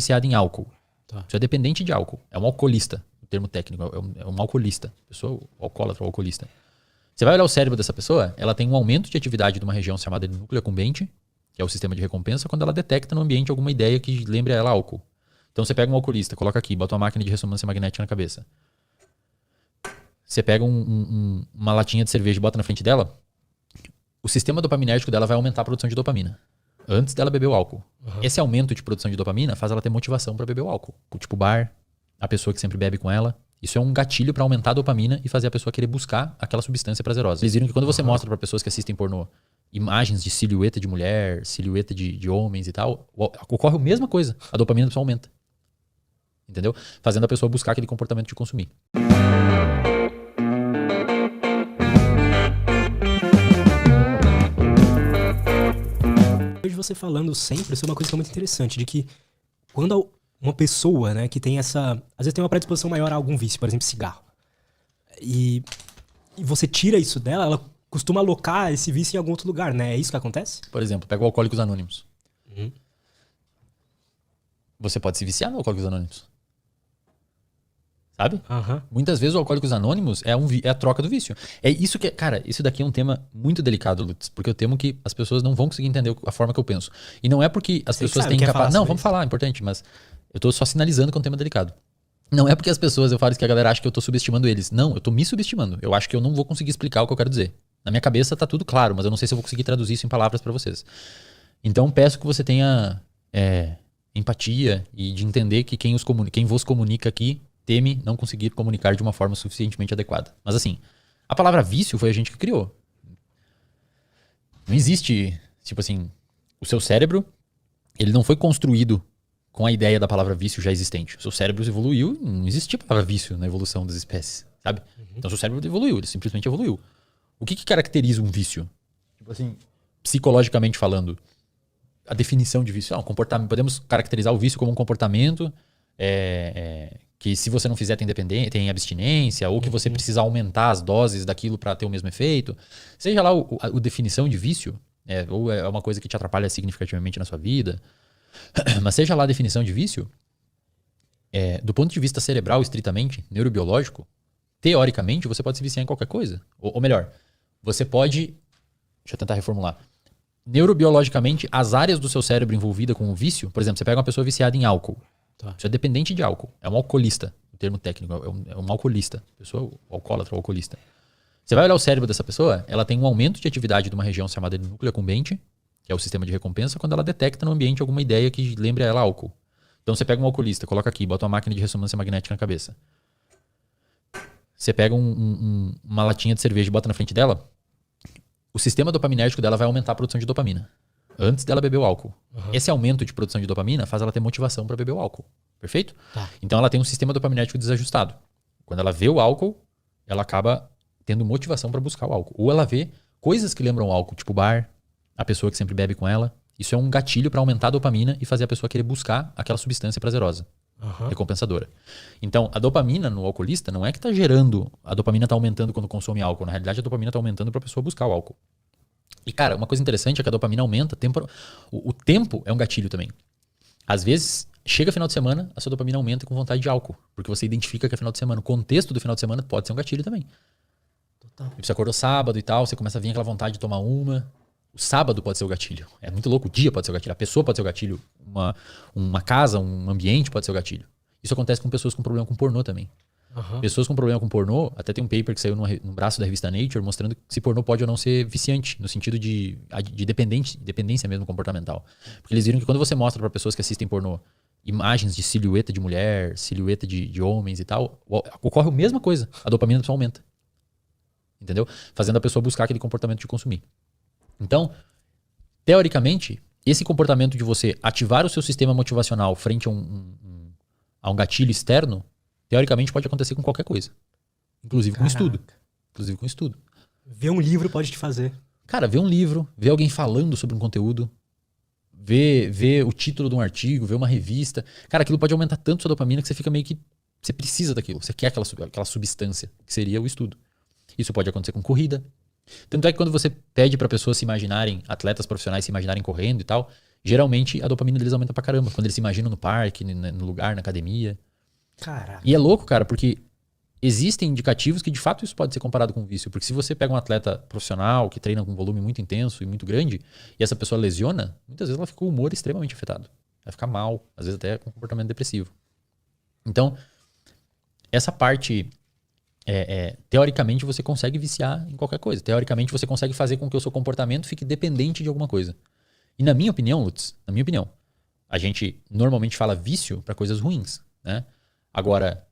viciada em álcool. Tá. Você é dependente de álcool. É um alcoolista. O termo técnico é um alcoolista. Pessoa alcoólatra ou alcoolista. Você vai olhar o cérebro dessa pessoa, ela tem um aumento de atividade de uma região chamada de núcleo accumbente, que é o sistema de recompensa, quando ela detecta no ambiente alguma ideia que lembre a ela álcool. Então você pega um alcoolista, coloca aqui, bota uma máquina de ressonância magnética na cabeça. Você pega uma latinha de cerveja e bota na frente dela, o sistema dopaminérgico dela vai aumentar a produção de dopamina. Antes dela beber o álcool. Uhum. Esse aumento de produção de dopamina faz ela ter motivação para beber o álcool. Tipo bar, a pessoa que sempre bebe com ela. Isso é um gatilho para aumentar a dopamina e fazer a pessoa querer buscar aquela substância prazerosa. Eles viram que quando você mostra para pessoas que assistem pornô imagens de silhueta de mulher, silhueta de homens e tal, ocorre a mesma coisa. A dopamina da pessoa aumenta. Entendeu? Fazendo a pessoa buscar aquele comportamento de consumir. Eu vejo você falando sempre sobre uma coisa que é muito interessante, de que quando uma pessoa, né, que tem essa... Às vezes tem uma predisposição maior a algum vício, por exemplo, cigarro. E você tira isso dela, ela costuma alocar esse vício em algum outro lugar, né? É isso que acontece? Por exemplo, pega o Alcoólicos Anônimos. Uhum. Você pode se viciar no Alcoólicos Anônimos. Sabe? Uhum. Muitas vezes o Alcoólicos Anônimos é a troca do vício. É isso que, cara, isso daqui é um tema muito delicado, Lutz, porque eu temo que as pessoas não vão conseguir entender a forma que eu penso. E não é porque as pessoas têm capacidade. Não, vamos falar, é importante, mas eu tô só sinalizando que é um tema delicado. Não é porque as pessoas, eu falo que a galera acha que eu tô subestimando eles. Não, eu tô me subestimando. Eu acho que eu não vou conseguir explicar o que eu quero dizer. Na minha cabeça tá tudo claro, mas eu não sei se eu vou conseguir traduzir isso em palavras pra vocês. Então peço que você tenha empatia e de entender que quem vos comunica aqui teme não conseguir comunicar de uma forma suficientemente adequada. Mas assim, a palavra vício foi a gente que criou. Não existe, tipo assim, o seu cérebro, ele não foi construído com a ideia da palavra vício já existente. O seu cérebro evoluiu, não existia a palavra vício na evolução das espécies, sabe? Então o seu cérebro evoluiu, ele simplesmente evoluiu. O que caracteriza um vício? Tipo assim, psicologicamente falando, a definição de vício. Comportamento, podemos caracterizar o vício como um comportamento que se você não fizer tem abstinência, ou que você precisa aumentar as doses daquilo para ter o mesmo efeito. Seja lá a definição de vício, ou é uma coisa que te atrapalha significativamente na sua vida, mas seja lá a definição de vício, do ponto de vista cerebral, estritamente, neurobiológico, teoricamente, você pode se viciar em qualquer coisa. Ou melhor, você pode... Deixa eu tentar reformular. Neurobiologicamente, as áreas do seu cérebro envolvida com o vício, por exemplo, você pega uma pessoa viciada em álcool. Tá. Você é dependente de álcool. É um alcoolista. O termo técnico é um alcoolista. Pessoa alcoólatra ou alcoolista. Você vai olhar o cérebro dessa pessoa, ela tem um aumento de atividade de uma região chamada de núcleo accumbente, que é o sistema de recompensa, quando ela detecta no ambiente alguma ideia que lembre a ela álcool. Então você pega um alcoolista, coloca aqui, bota uma máquina de ressonância magnética na cabeça. Você pega uma latinha de cerveja e bota na frente dela, o sistema dopaminérgico dela vai aumentar a produção de dopamina. Antes dela beber o álcool. Uhum. Esse aumento de produção de dopamina faz ela ter motivação para beber o álcool. Perfeito? Tá. Então ela tem um sistema dopaminérgico desajustado. Quando ela vê o álcool, ela acaba tendo motivação para buscar o álcool. Ou ela vê coisas que lembram o álcool, tipo bar, a pessoa que sempre bebe com ela. Isso é um gatilho para aumentar a dopamina e fazer a pessoa querer buscar aquela substância prazerosa. Recompensadora. Então, a dopamina no alcoolista não é que está gerando, a dopamina está aumentando quando consome álcool. Na realidade, a dopamina está aumentando para a pessoa buscar o álcool. E, cara, uma coisa interessante é que a dopamina aumenta. O tempo é um gatilho também. Às vezes, chega final de semana, a sua dopamina aumenta com vontade de álcool. Porque você identifica que é final de semana. O contexto do final de semana pode ser um gatilho também. Total. Você acordou sábado e tal, você começa a vir aquela vontade de tomar uma. O sábado pode ser o gatilho. É muito louco. O dia pode ser o gatilho. A pessoa pode ser o gatilho. Uma casa, um ambiente pode ser o gatilho. Isso acontece com pessoas com problema com pornô também. Pessoas com problema com pornô, até tem um paper que saiu no braço da revista Nature mostrando se pornô pode ou não ser viciante, no sentido de dependência mesmo comportamental. Porque eles viram que quando você mostra para pessoas que assistem pornô imagens de silhueta de mulher, silhueta de homens e tal, ocorre a mesma coisa. A dopamina da pessoa aumenta. Entendeu? Fazendo a pessoa buscar aquele comportamento de consumir. Então, teoricamente, esse comportamento de você ativar o seu sistema motivacional frente a um gatilho externo, teoricamente pode acontecer com qualquer coisa. Inclusive com estudo. Ver um livro pode te fazer. Cara, ver um livro, ver alguém falando sobre um conteúdo, ver o título de um artigo, ver uma revista. Cara, aquilo pode aumentar tanto sua dopamina que você fica meio que... Você precisa daquilo, você quer aquela substância, que seria o estudo. Isso pode acontecer com corrida. Tanto é que quando você pede para pessoas se imaginarem, atletas profissionais se imaginarem correndo e tal, geralmente a dopamina deles aumenta pra caramba. Quando eles se imaginam no parque, no lugar, na academia. Caraca. E é louco, cara, porque existem indicativos que de fato isso pode ser comparado com vício. Porque se você pega um atleta profissional que treina com um volume muito intenso e muito grande, e essa pessoa lesiona, muitas vezes ela fica com o humor extremamente afetado. Vai ficar mal, às vezes até com comportamento depressivo. Então, essa parte, teoricamente, você consegue viciar em qualquer coisa. Teoricamente, você consegue fazer com que o seu comportamento fique dependente de alguma coisa. E na minha opinião, Lutz, a gente normalmente fala vício para coisas ruins, né? Agora,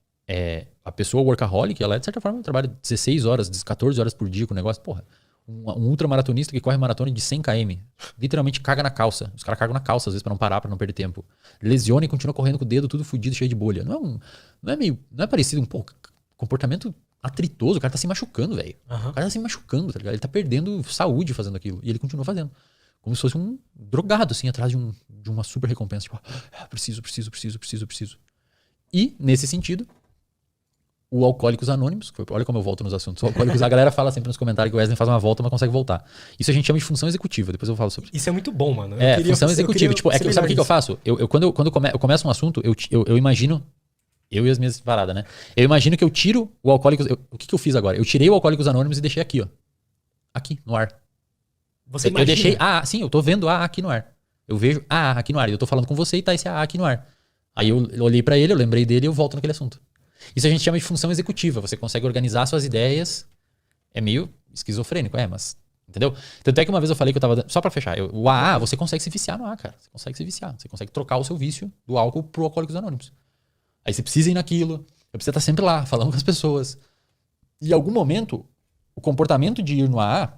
a pessoa workaholic, ela de certa forma trabalha 16 horas, 14 horas por dia com o negócio. Porra, um ultramaratonista que corre maratona de 100 km, literalmente caga na calça. Os caras cagam na calça, às vezes, pra não parar, pra não perder tempo. Lesiona e continua correndo com o dedo tudo fudido, cheio de bolha. Não é parecido comportamento atritoso. O cara tá se machucando, velho. Uhum. O cara tá se machucando, tá ligado? Ele tá perdendo saúde fazendo aquilo. E ele continua fazendo. Como se fosse um drogado, assim, atrás de uma super recompensa. Tipo, preciso. E, nesse sentido, o Alcoólicos Anônimos, olha como eu volto nos assuntos. O Alcoólicos, a galera fala sempre nos comentários que o Wesley faz uma volta, mas consegue voltar. Isso a gente chama de função executiva, depois eu falo sobre isso. Isso é muito bom, mano. Função executiva. Tipo, sabe o que eu faço? Quando eu começo um assunto, eu imagino, eu e as minhas paradas, né? Eu imagino que eu tiro o Alcoólicos... O que eu fiz agora? Eu tirei o Alcoólicos Anônimos e deixei aqui, ó. Aqui, no ar. Você imagina? Eu deixei sim, eu tô vendo aqui no ar. Eu vejo aqui no ar. E eu tô falando com você e tá esse aqui no ar. Aí eu olhei pra ele, eu lembrei dele e eu volto naquele assunto. Isso a gente chama de função executiva. Você consegue organizar suas ideias. É meio esquizofrênico, mas... Entendeu? Tanto é que uma vez eu falei que eu tava... Só pra fechar. O AA, você consegue se viciar no AA, cara. Você consegue se viciar. Você consegue trocar o seu vício do álcool pro Alcoólicos Anônimos. Aí você precisa ir naquilo. Eu preciso estar sempre lá, falando com as pessoas. E em algum momento, o comportamento de ir no AA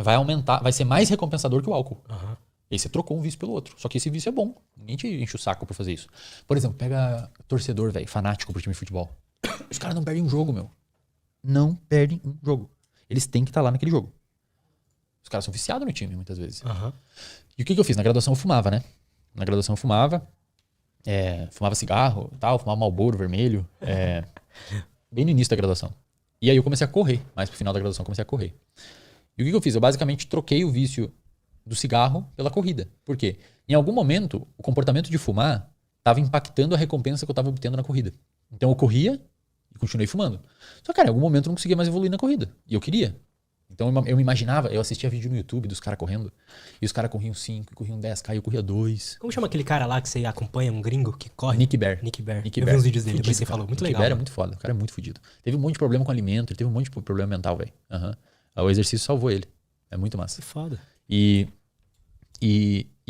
vai aumentar, vai ser mais recompensador que o álcool. Uhum. E aí você trocou um vício pelo outro. Só que esse vício é bom. Ninguém te enche o saco pra fazer isso. Por exemplo, pega torcedor, velho, fanático pro time de futebol. Os caras não perdem um jogo, meu. Não perdem um jogo. Eles têm que estar lá naquele jogo. Os caras são viciados no time, muitas vezes. Uhum. E o que eu fiz? Na graduação eu fumava, né? Na graduação eu fumava. Fumava cigarro, tal, fumava Marlboro vermelho. Bem no início da graduação. E aí eu comecei a correr. Mais pro final da graduação eu comecei a correr. E o que eu fiz? Eu basicamente troquei o vício do cigarro pela corrida. Por quê? Em algum momento, o comportamento de fumar estava impactando a recompensa que eu estava obtendo na corrida. Então eu corria e continuei fumando. Só que, cara, em algum momento eu não conseguia mais evoluir na corrida. E eu queria. Então eu me imaginava, eu assistia vídeo no YouTube dos caras correndo. E os caras corriam 5, corriam 10, eu corria 2. Como chama aquele cara lá que você acompanha, um gringo que corre? Nick Bear. Eu vi uns vídeos dele, depois você falou. Muito legal. Nick Bear é muito foda, o cara é muito fodido. Teve um monte de problema com alimento, ele teve um monte de problema mental, velho. Uhum. O exercício salvou ele. É muito massa. Que foda. E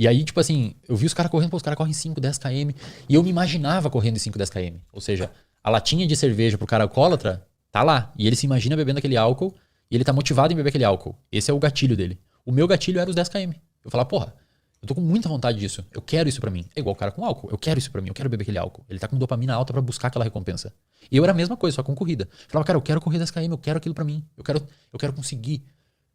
aí, tipo assim, eu vi os caras correndo, os caras correm 5, 10 km. E eu me imaginava correndo em 5, 10 km. Ou seja, a latinha de cerveja pro cara alcoólatra tá lá. E ele se imagina bebendo aquele álcool e ele tá motivado em beber aquele álcool. Esse é o gatilho dele. O meu gatilho era os 10 km. Eu falava, porra, eu tô com muita vontade disso. Eu quero isso pra mim. É igual o cara com álcool. Eu quero isso pra mim. Eu quero beber aquele álcool. Ele tá com dopamina alta pra buscar aquela recompensa. E eu era a mesma coisa, só com corrida. Eu falava, cara, eu quero correr 10 km. Eu quero aquilo pra mim. Eu quero conseguir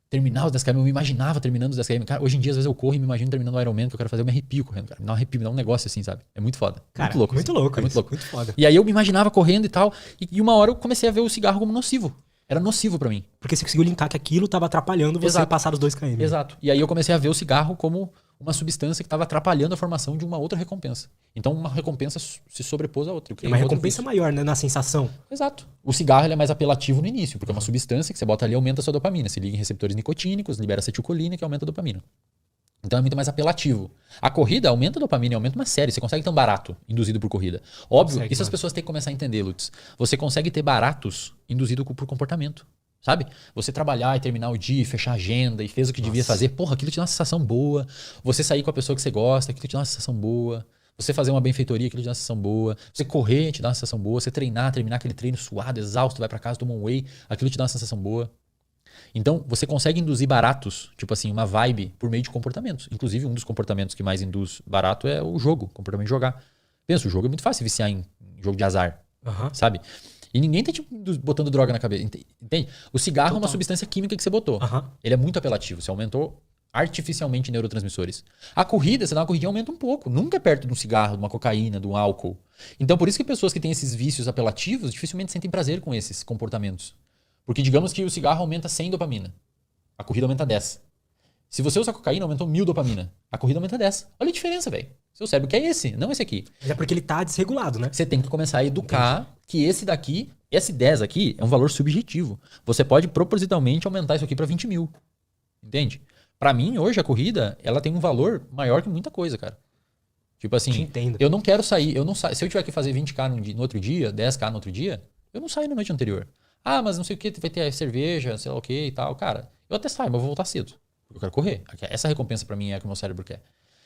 terminar os 10 km. Eu me imaginava terminando os 10 km. Cara, hoje em dia, às vezes eu corro e me imagino terminando o Ironman que eu quero fazer. Eu me arrepio correndo, cara. Me dá um arrepio, me dá um negócio assim, sabe? É muito foda. Cara, muito louco. Muito assim. louco. É muito louco. Muito foda. E aí eu me imaginava correndo e tal. E uma hora eu comecei a ver o cigarro como nocivo. Era nocivo pra mim. Porque você conseguiu linkar que aquilo tava atrapalhando você a passar dos 2 km. Exato. E aí eu comecei a ver o cigarro como uma substância que estava atrapalhando a formação de uma outra recompensa. Então uma recompensa se sobrepôs a outra. É uma recompensa maior, né? Na sensação. Exato. O cigarro ele é mais apelativo no início, porque é uma substância que você bota ali e aumenta a sua dopamina. Se liga em receptores nicotínicos, libera acetilcolina, que aumenta a dopamina. Então é muito mais apelativo. A corrida aumenta a dopamina, aumenta uma série. Você consegue ter um barato induzido por corrida. Óbvio, isso as pessoas têm que começar a entender, Lutz. Você consegue ter baratos induzidos por comportamento. Sabe? Você trabalhar e terminar o dia, fechar a agenda e fez o que devia fazer. Porra, aquilo te dá uma sensação boa. Você sair com a pessoa que você gosta, aquilo te dá uma sensação boa. Você fazer uma benfeitoria, aquilo te dá uma sensação boa. Você correr, te dá uma sensação boa. Você treinar, terminar aquele treino suado, exausto, vai pra casa, toma um whey, aquilo te dá uma sensação boa. Então, você consegue induzir baratos, tipo assim, uma vibe por meio de comportamentos. Inclusive, um dos comportamentos que mais induz barato é o jogo, o comportamento de jogar. Pensa, o jogo é muito fácil viciar em jogo de azar, sabe? E ninguém tá tipo, botando droga na cabeça, entende? O cigarro é uma substância química que você botou. Ele é muito apelativo, você aumentou artificialmente neurotransmissores. A corrida, você dá uma corridinha, aumenta um pouco. Nunca é perto de um cigarro, de uma cocaína, de um álcool. Então, por isso que pessoas que têm esses vícios apelativos dificilmente sentem prazer com esses comportamentos. Porque digamos que o cigarro aumenta 100 dopamina. A corrida aumenta 10. Se você usa cocaína, aumentou 1000 dopamina. A corrida aumenta 10. Olha a diferença, velho. Seu cérebro quer esse, não esse aqui. Mas é porque ele tá desregulado, né? Você tem que começar a educar que esse daqui, esse 10 aqui, é um valor subjetivo. Você pode propositalmente aumentar isso aqui para 20 mil. Entende? Para mim, hoje, a corrida, ela tem um valor maior que muita coisa, cara. Tipo assim, eu não quero sair, eu não saio. Se eu tiver que fazer 20k no outro dia, 10k no outro dia, eu não saio na noite anterior. Ah, mas não sei o que, vai ter cerveja, sei lá o que e tal. Cara, eu até saio, mas eu vou voltar cedo. Eu quero correr. Essa recompensa para mim é a que o meu cérebro quer.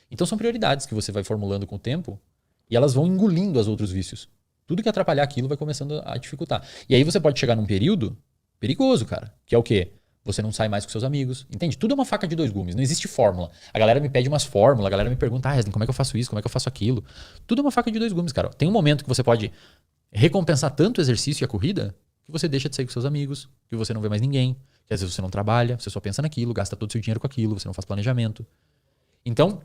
Então são prioridades que você vai formulando com o tempo e elas vão engolindo os outros vícios. Tudo que atrapalhar aquilo vai começando a dificultar. E aí você pode chegar num período perigoso, cara. Que é o quê? Você não sai mais com seus amigos. Entende? Tudo é uma faca de 2 gumes. Não existe fórmula. A galera me pede umas fórmulas, a galera me pergunta, Resden, como é que eu faço isso? Como é que eu faço aquilo? Tudo é uma faca de 2 gumes, cara. Tem um momento que você pode recompensar tanto o exercício e a corrida que você deixa de sair com seus amigos, que você não vê mais ninguém, que às vezes você não trabalha, você só pensa naquilo, gasta todo o seu dinheiro com aquilo, você não faz planejamento. Então,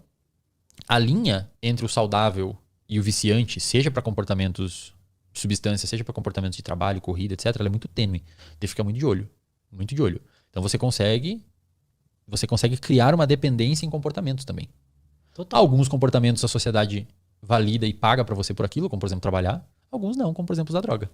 a linha entre o saudável e o viciante, seja para comportamentos de substância, seja para comportamentos de trabalho, corrida, etc., ela é muito tênue. Tem que ficar muito de olho. Muito de olho. Então você consegue criar uma dependência em comportamentos também. Total. Alguns comportamentos a sociedade valida e paga para você por aquilo, como por exemplo trabalhar. Alguns não, como por exemplo usar droga.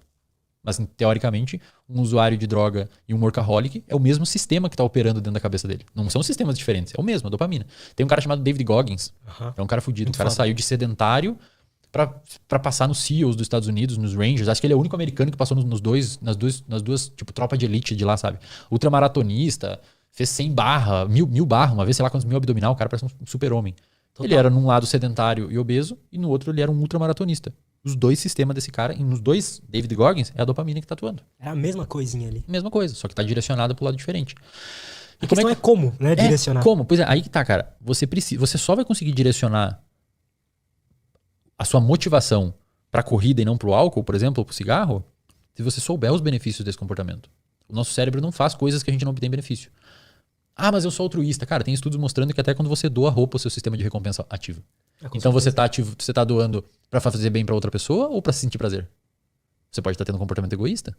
Mas teoricamente, um usuário de droga e um workaholic é o mesmo sistema que está operando dentro da cabeça dele. Não são sistemas diferentes, é o mesmo, a dopamina. Tem um cara chamado David Goggins, é um cara fudido. O cara saiu de sedentário para passar nos SEALs dos Estados Unidos, nos Rangers. Acho que ele é o único americano que passou nas duas tipo, tropa de elite de lá, sabe? Ultramaratonista, fez 100 barra, 1000 barra, uma vez, sei lá quantos mil abdominal, o cara parece um super-homem. Ele era num lado sedentário e obeso, e no outro ele era um ultramaratonista. Os dois sistemas desse cara, e nos dois, David Goggins, é a dopamina que tá atuando. É a mesma coisinha ali. Mesma coisa, só que tá direcionada pro lado diferente. E a questão é como, né, direcionar. Como? Pois é, aí que tá, cara. Você só vai conseguir direcionar a sua motivação pra corrida e não pro álcool, por exemplo, ou pro cigarro, se você souber os benefícios desse comportamento. O nosso cérebro não faz coisas que a gente não obtém benefício. Ah, mas eu sou altruísta. Cara, tem estudos mostrando que até quando você doa roupa, o seu sistema de recompensa ativa. Então você tá doando pra fazer bem pra outra pessoa ou pra se sentir prazer? Você pode estar tendo um comportamento egoísta.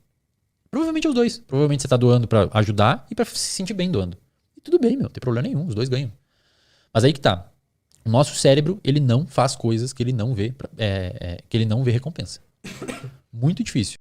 Provavelmente os dois. Provavelmente você tá doando pra ajudar e pra se sentir bem doando. E tudo bem, meu. Não tem problema nenhum. Os dois ganham. Mas aí que tá. O nosso cérebro, ele não faz coisas que ele não vê, que ele não vê recompensa. Muito difícil.